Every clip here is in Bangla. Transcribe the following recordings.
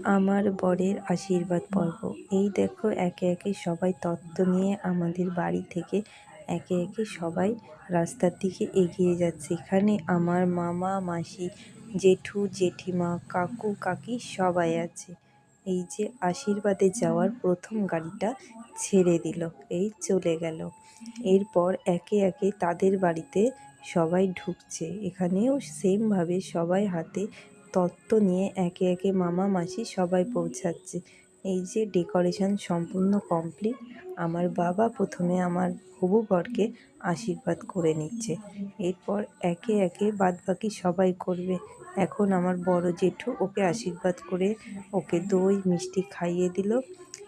আমার বরের আশীর্বাদ পর্ব। এই দেখো একে একে সবাই তত্ত্ব নিয়ে আমাদের বাড়ি থেকে একে একে সবাই রাস্তার দিকে এগিয়ে যাচ্ছে। এখানে আমার মামা মাসি, জেঠু জেঠিমা, কাকু কাকি সবাই আছে। এই যে আশীর্বাদে যাওয়ার প্রথম গাড়িটা ছেড়ে দিল, এই চলে গেল। এরপর একে একে তাদের বাড়িতে সবাই ঢুকছে। এখানেও সেমভাবে সবাই হাতে তত্ত্ব নিয়ে একে একে মামা মাসি সবাই পৌঁছাচ্ছে। এই যে ডেকোরেশন সম্পূর্ণ কমপ্লিট। আমার বাবা প্রথমে আমার হবু বরকে আশীর্বাদ করে নিচ্ছে, এরপর একে একে বাদবাকি সবাই করবে। এখন আমার বড় জেঠু ওকে আশীর্বাদ করে ওকে দই মিষ্টি খাইয়ে দিল।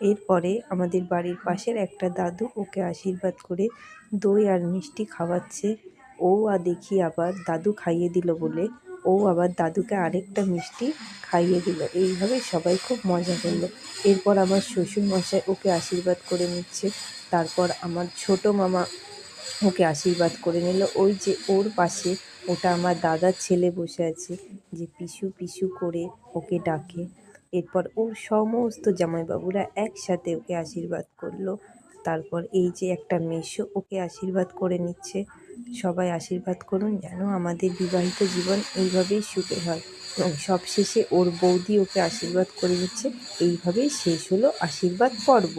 এরপরে আমাদের বাড়ির পাশের একটা দাদু ওকে আশীর্বাদ করে দই আর মিষ্টি খাওয়াচ্ছে। ও দেখি আবার দাদু খাইয়ে দিল বলে ও আবার দাদুকে আরেকটা মিষ্টি খাইয়ে দিল। এইভাবে সবাই খুব মজা করলো। এরপর আমার শ্বশুরমশাই ওকে আশীর্বাদ করে নিচ্ছে। তারপর আমার ছোট মামা ওকে আশীর্বাদ করে নিল। ওই যে ওর পাশে ওটা আমার দাদার ছেলে বসে আছে, যে পিসু পিসু করে ওকে ডাকে। এরপর ওর সমস্ত জামাইবাবুরা একসাথে ওকে আশীর্বাদ করলো। তারপর এই যে একটা মেসো ওকে আশীর্বাদ করে নিচ্ছে। সবাই আশীর্বাদ করুন যেন আমাদের বিবাহিত জীবন এইভাবেই সুখে হয়। এবং সবশেষে ওর বৌদি ওকে আশীর্বাদ করে নিচ্ছে। এইভাবেই শেষ হলো আশীর্বাদ পর্ব।